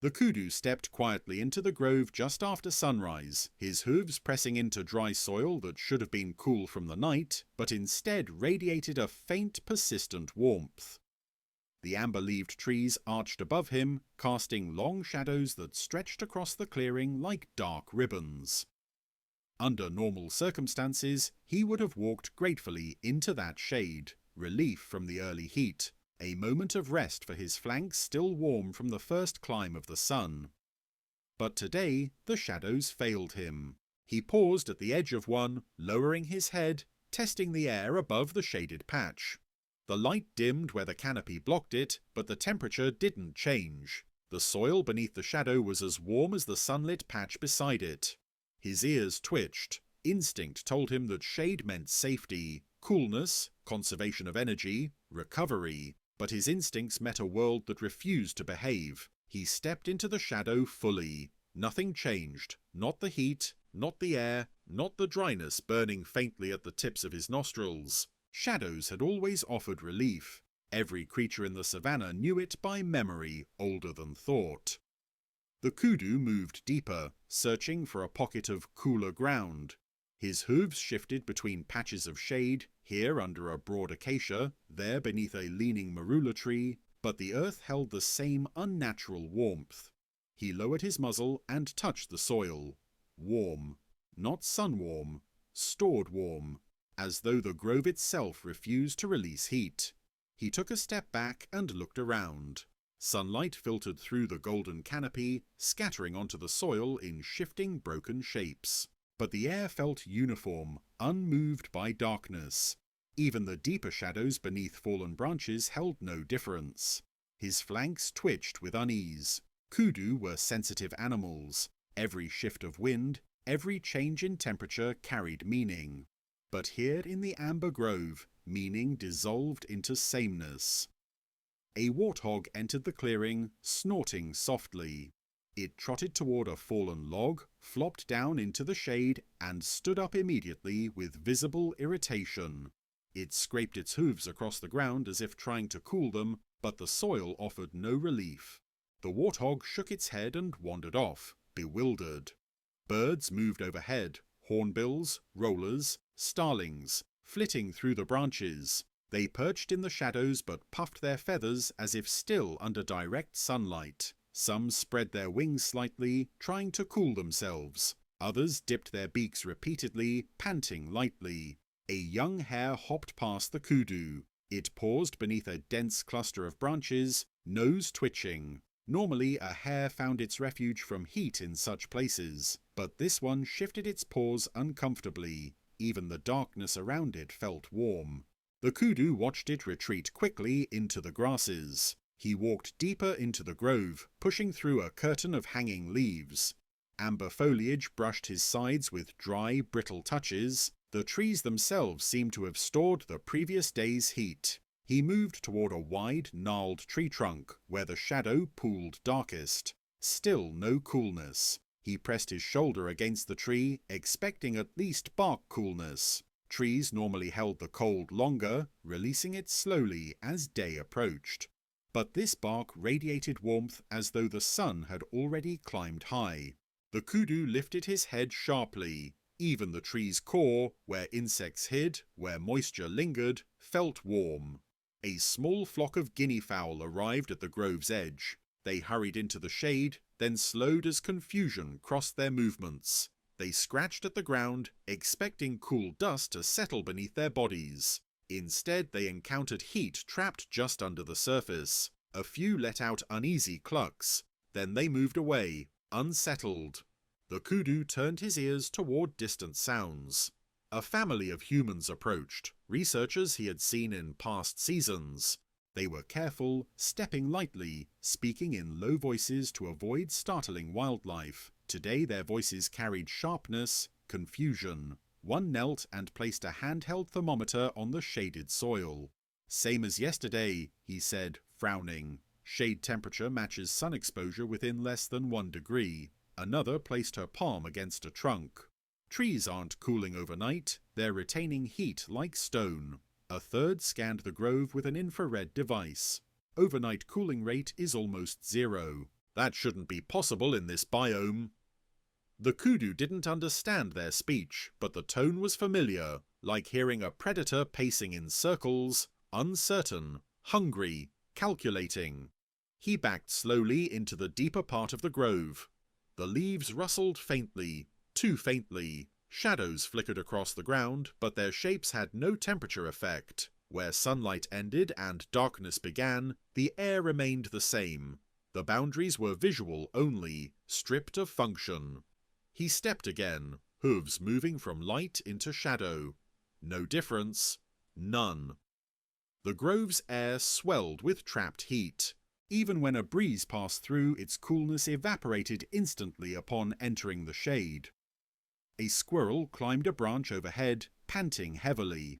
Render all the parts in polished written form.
The Kudu stepped quietly into the grove just after sunrise, his hooves pressing into dry soil that should have been cool from the night, but instead radiated a faint, persistent warmth. The amber-leaved trees arched above him, casting long shadows that stretched across the clearing like dark ribbons. Under normal circumstances, he would have walked gratefully into that shade, relief from the early heat, a moment of rest for his flanks still warm from the first climb of the sun. But today the shadows failed him. He paused at the edge of one, lowering his head, testing the air above the shaded patch. The light dimmed where the canopy blocked it, but the temperature didn't change. The soil beneath the shadow was as warm as the sunlit patch beside it. His ears twitched. Instinct told him that shade meant safety, coolness, conservation of energy, recovery. But his instincts met a world that refused to behave. He stepped into the shadow fully. Nothing changed. Not the heat, not the air, not the dryness burning faintly at the tips of his nostrils. Shadows had always offered relief. Every creature in the savannah knew it by memory, older than thought. The Kudu moved deeper, searching for a pocket of cooler ground. His hooves shifted between patches of shade, here under a broad acacia, there beneath a leaning marula tree, but the earth held the same unnatural warmth. He lowered his muzzle and touched the soil. Warm. Not sun-warm. Stored warm. As though the grove itself refused to release heat. He took a step back and looked around. Sunlight filtered through the golden canopy, scattering onto the soil in shifting, broken shapes. But the air felt uniform, unmoved by darkness. Even the deeper shadows beneath fallen branches held no difference. His flanks twitched with unease. Kudu were sensitive animals. Every shift of wind, every change in temperature carried meaning. But here in the amber grove, meaning dissolved into sameness. A warthog entered the clearing, snorting softly. It trotted toward a fallen log, flopped down into the shade, and stood up immediately with visible irritation. It scraped its hooves across the ground as if trying to cool them, but the soil offered no relief. The warthog shook its head and wandered off, bewildered. Birds moved overhead, hornbills, rollers, starlings, flitting through the branches. They perched in the shadows but puffed their feathers as if still under direct sunlight. Some spread their wings slightly, trying to cool themselves. Others dipped their beaks repeatedly, panting lightly. A young hare hopped past the Kudu. It paused beneath a dense cluster of branches, nose twitching. Normally a hare found its refuge from heat in such places, but this one shifted its paws uncomfortably. Even the darkness around it felt warm. The Kudu watched it retreat quickly into the grasses. He walked deeper into the grove, pushing through a curtain of hanging leaves. Amber foliage brushed his sides with dry, brittle touches. The trees themselves seemed to have stored the previous day's heat. He moved toward a wide, gnarled tree trunk, where the shadow pooled darkest. Still no coolness. He pressed his shoulder against the tree, expecting at least bark coolness. Trees normally held the cold longer, releasing it slowly as day approached. But this bark radiated warmth as though the sun had already climbed high. The Kudu lifted his head sharply. Even the tree's core, where insects hid, where moisture lingered, felt warm. A small flock of guinea fowl arrived at the grove's edge. They hurried into the shade, then slowed as confusion crossed their movements. They scratched at the ground, expecting cool dust to settle beneath their bodies. Instead, they encountered heat trapped just under the surface. A few let out uneasy clucks. Then they moved away, unsettled. The Kudu turned his ears toward distant sounds. A family of humans approached, researchers he had seen in past seasons. They were careful, stepping lightly, speaking in low voices to avoid startling wildlife. Today their voices carried sharpness, confusion. One knelt and placed a handheld thermometer on the shaded soil. "Same as yesterday," he said, frowning. Shade temperature matches sun exposure within less than 1 degree. Another placed her palm against a trunk. Trees aren't cooling overnight, they're retaining heat like stone. A third scanned the grove with an infrared device. Overnight cooling rate is almost 0. That shouldn't be possible in this biome." The Kudu didn't understand their speech, but the tone was familiar, like hearing a predator pacing in circles, uncertain, hungry, calculating. He backed slowly into the deeper part of the grove. The leaves rustled faintly, too faintly. Shadows flickered across the ground, but their shapes had no temperature effect. Where sunlight ended and darkness began, the air remained the same. The boundaries were visual only, stripped of function. He stepped again, hooves moving from light into shadow. No difference. None. The grove's air swelled with trapped heat. Even when a breeze passed through, its coolness evaporated instantly upon entering the shade. A squirrel climbed a branch overhead, panting heavily.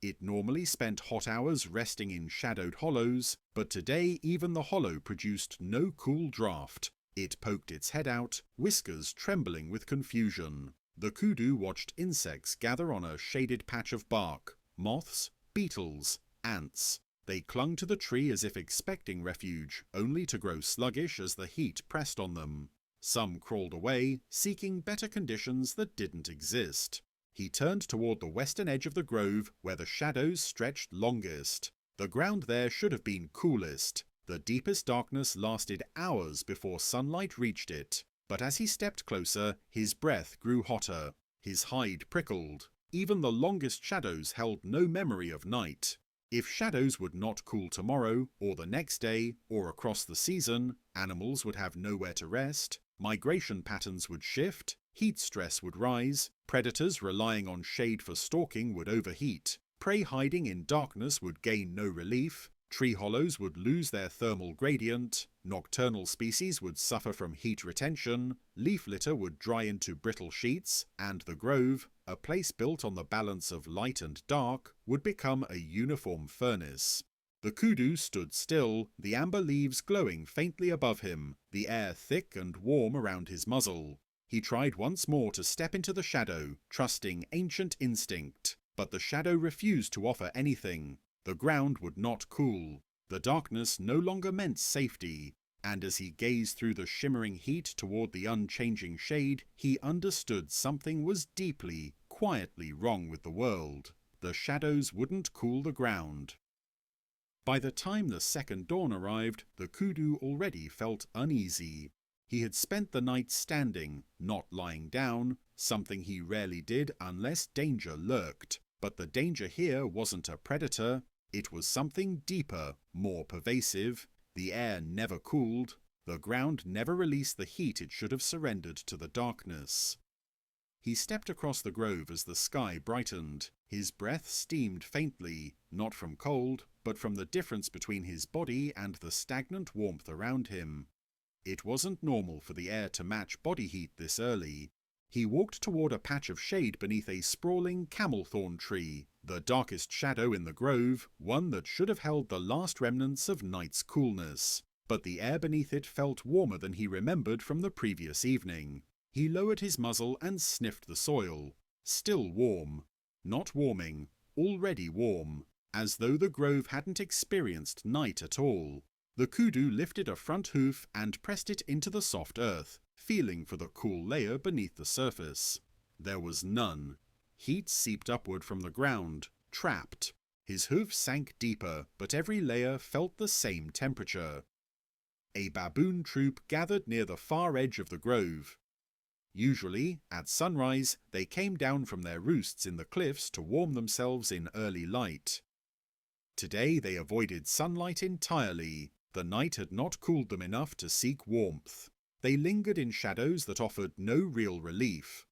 It normally spent hot hours resting in shadowed hollows, but today even the hollow produced no cool draft. It poked its head out, whiskers trembling with confusion. The Kudu watched insects gather on a shaded patch of bark. Moths, beetles, ants. They clung to the tree as if expecting refuge, only to grow sluggish as the heat pressed on them. Some crawled away, seeking better conditions that didn't exist. He turned toward the western edge of the grove, where the shadows stretched longest. The ground there should have been coolest. The deepest darkness lasted hours before sunlight reached it. But as he stepped closer, his breath grew hotter. His hide prickled. Even the longest shadows held no memory of night. If shadows would not cool tomorrow, or the next day, or across the season, animals would have nowhere to rest. Migration patterns would shift, heat stress would rise, predators relying on shade for stalking would overheat, prey hiding in darkness would gain no relief, tree hollows would lose their thermal gradient, nocturnal species would suffer from heat retention, leaf litter would dry into brittle sheets, and the grove, a place built on the balance of light and dark, would become a uniform furnace. The Kudu stood still, the amber leaves glowing faintly above him, the air thick and warm around his muzzle. He tried once more to step into the shadow, trusting ancient instinct, but the shadow refused to offer anything. The ground would not cool. The darkness no longer meant safety, and as he gazed through the shimmering heat toward the unchanging shade, he understood something was deeply, quietly wrong with the world. The shadows wouldn't cool the ground. By the time the second dawn arrived, the Kudu already felt uneasy. He had spent the night standing, not lying down, something he rarely did unless danger lurked. But the danger here wasn't a predator, it was something deeper, more pervasive. The air never cooled, the ground never released the heat it should have surrendered to the darkness. He stepped across the grove as the sky brightened. His breath steamed faintly, not from cold, but from the difference between his body and the stagnant warmth around him. It wasn't normal for the air to match body heat this early. He walked toward a patch of shade beneath a sprawling camelthorn tree, the darkest shadow in the grove, one that should have held the last remnants of night's coolness. But the air beneath it felt warmer than he remembered from the previous evening. He lowered his muzzle and sniffed the soil. Still warm. Not warming. Already warm. As though the grove hadn't experienced night at all. The Kudu lifted a front hoof and pressed it into the soft earth, feeling for the cool layer beneath the surface. There was none. Heat seeped upward from the ground, trapped. His hoof sank deeper, but every layer felt the same temperature. A baboon troop gathered near the far edge of the grove. Usually, at sunrise, they came down from their roosts in the cliffs to warm themselves in early light. Today they avoided sunlight entirely. The night had not cooled them enough to seek warmth. They lingered in shadows that offered no real relief.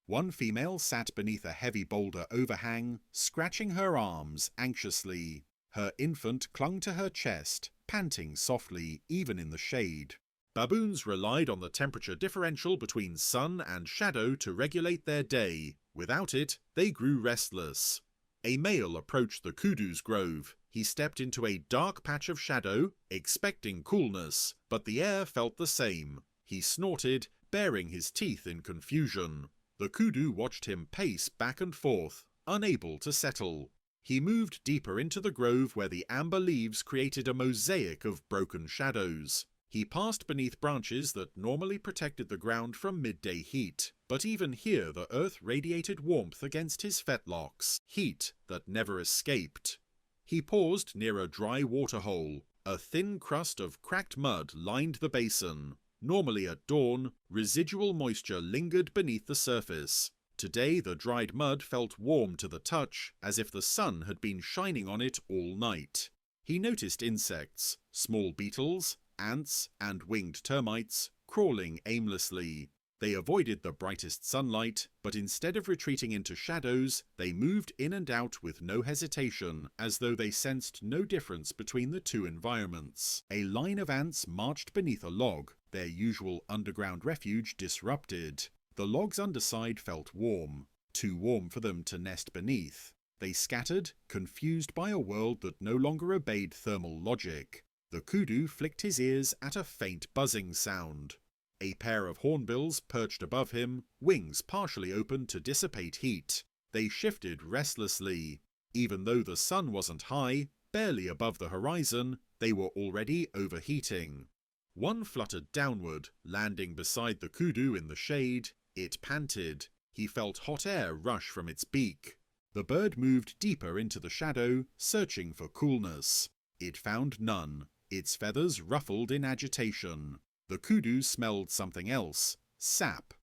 One female sat beneath a heavy boulder overhang, scratching her arms anxiously. Her infant clung to her chest, panting softly even in the shade. Baboons relied on the temperature differential between sun and shadow to regulate their day. Without it, they grew restless. A male approached the Kudu's grove. He stepped into a dark patch of shadow, expecting coolness, but the air felt the same. He snorted, baring his teeth in confusion. The Kudu watched him pace back and forth, unable to settle. He moved deeper into the grove where the amber leaves created a mosaic of broken shadows. He passed beneath branches that normally protected the ground from midday heat, but even here the earth radiated warmth against his fetlocks, heat that never escaped. He paused near a dry waterhole. A thin crust of cracked mud lined the basin. Normally at dawn, residual moisture lingered beneath the surface. Today the dried mud felt warm to the touch, as if the sun had been shining on it all night. He noticed insects, small beetles, ants, and winged termites, crawling aimlessly. They avoided the brightest sunlight, but instead of retreating into shadows, they moved in and out with no hesitation, as though they sensed no difference between the two environments. A line of ants marched beneath a log, their usual underground refuge disrupted. The log's underside felt warm, too warm for them to nest beneath. They scattered, confused by a world that no longer obeyed thermal logic. The kudu flicked his ears at a faint buzzing sound. A pair of hornbills perched above him, wings partially open to dissipate heat. They shifted restlessly. Even though the sun wasn't high, barely above the horizon, they were already overheating. One fluttered downward, landing beside the kudu in the shade. It panted. He felt hot air rush from its beak. The bird moved deeper into the shadow, searching for coolness. It found none. Its feathers ruffled in agitation. The kudu smelled something else, sap.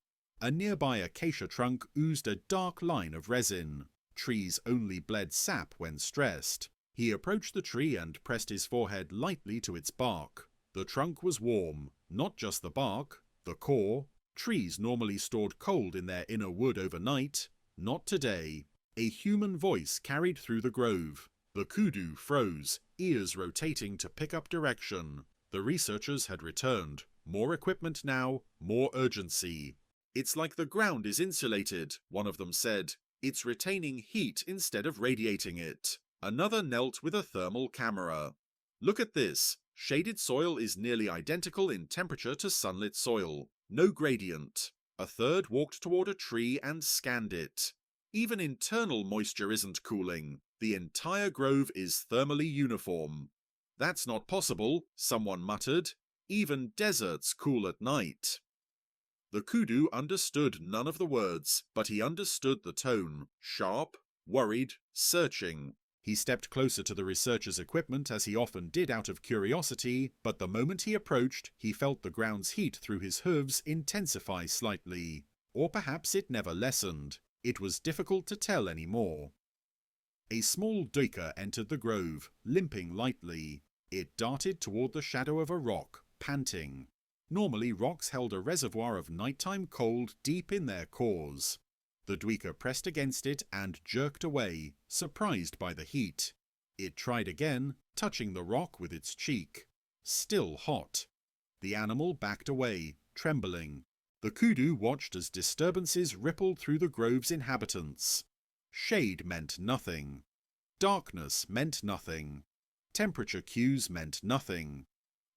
A nearby acacia trunk oozed a dark line of resin. Trees only bled sap when stressed. He approached the tree and pressed his forehead lightly to its bark. The trunk was warm, not just the bark, the core. Trees normally stored cold in their inner wood overnight. Not today. A human voice carried through the grove. The kudu froze, ears rotating to pick up direction. The researchers had returned. More equipment now, more urgency. "It's like the ground is insulated," one of them said. "It's retaining heat instead of radiating it." Another knelt with a thermal camera. "Look at this. Shaded soil is nearly identical in temperature to sunlit soil. No gradient." A third walked toward a tree and scanned it. "Even internal moisture isn't cooling. The entire grove is thermally uniform." "That's not possible," someone muttered. "Even deserts cool at night." The kudu understood none of the words, but he understood the tone. Sharp, worried, searching. He stepped closer to the researcher's equipment as he often did out of curiosity, but the moment he approached, he felt the ground's heat through his hooves intensify slightly. Or perhaps it never lessened. It was difficult to tell anymore. A small duiker entered the grove, limping lightly. It darted toward the shadow of a rock, panting. Normally rocks held a reservoir of nighttime cold deep in their cores. The duiker pressed against it and jerked away, surprised by the heat. It tried again, touching the rock with its cheek. Still hot. The animal backed away, trembling. The kudu watched as disturbances rippled through the grove's inhabitants. Shade meant nothing. Darkness meant nothing. Temperature cues meant nothing.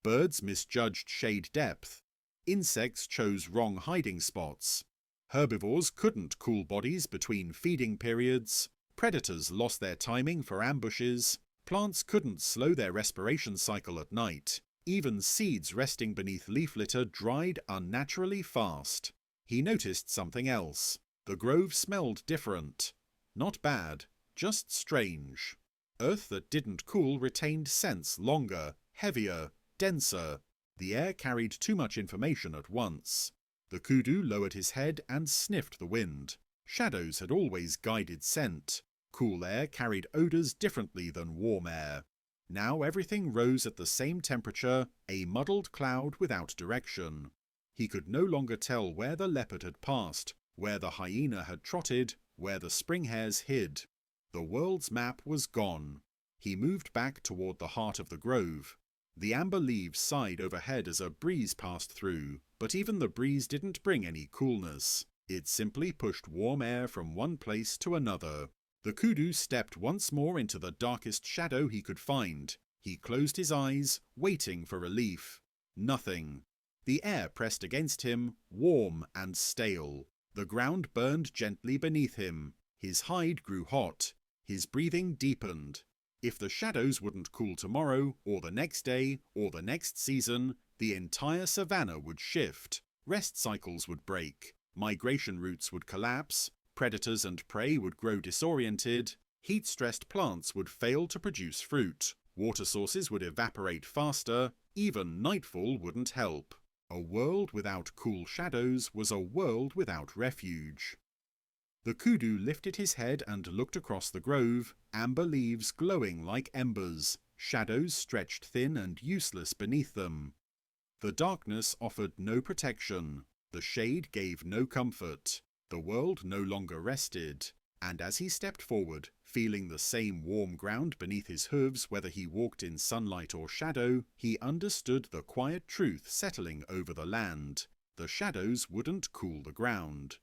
Birds misjudged shade depth. Insects chose wrong hiding spots. Herbivores couldn't cool bodies between feeding periods. Predators lost their timing for ambushes. Plants couldn't slow their respiration cycle at night. Even seeds resting beneath leaf litter dried unnaturally fast. He noticed something else. The grove smelled different. Not bad, just strange. Earth that didn't cool retained scents longer, heavier, denser. The air carried too much information at once. The kudu lowered his head and sniffed the wind. Shadows had always guided scent. Cool air carried odours differently than warm air. Now everything rose at the same temperature, a muddled cloud without direction. He could no longer tell where the leopard had passed, where the hyena had trotted, where the spring hares hid. The world's map was gone. He moved back toward the heart of the grove. The amber leaves sighed overhead as a breeze passed through, but even the breeze didn't bring any coolness. It simply pushed warm air from one place to another. The kudu stepped once more into the darkest shadow he could find. He closed his eyes, waiting for relief. Nothing. The air pressed against him, warm and stale. The ground burned gently beneath him. His hide grew hot. His breathing deepened. If the shadows wouldn't cool tomorrow, or the next day, or the next season, The entire savanna would shift, rest cycles would break, migration routes would collapse, predators and prey would grow disoriented, heat-stressed plants would fail to produce fruit, water sources would evaporate faster, even nightfall wouldn't help. A world without cool shadows was a world without refuge. The kudu lifted his head and looked across the grove, amber leaves glowing like embers, shadows stretched thin and useless beneath them. The darkness offered no protection, the shade gave no comfort, the world no longer rested, and as he stepped forward, feeling the same warm ground beneath his hooves whether he walked in sunlight or shadow, he understood the quiet truth settling over the land. The shadows wouldn't cool the ground.